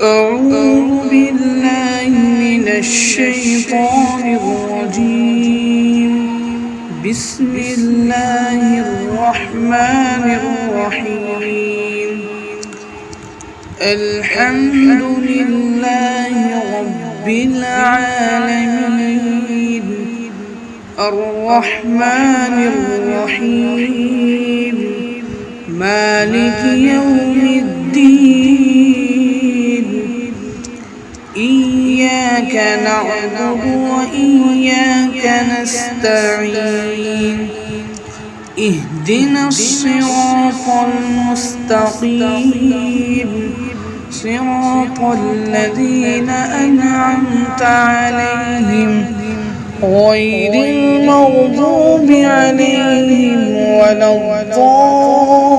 أعوذ بالله من الشيطان الرجيم. بسم الله الرحمن الرحيم. الحمد لله رب العالمين، الرحمن الرحيم، مالك يوم الدين. إياك نعبد وإياك نستعين. اهدنا الصراط المستقيم، صراط الذين أنعمت عليهم غير المغضوب عليهم ولا الضالين.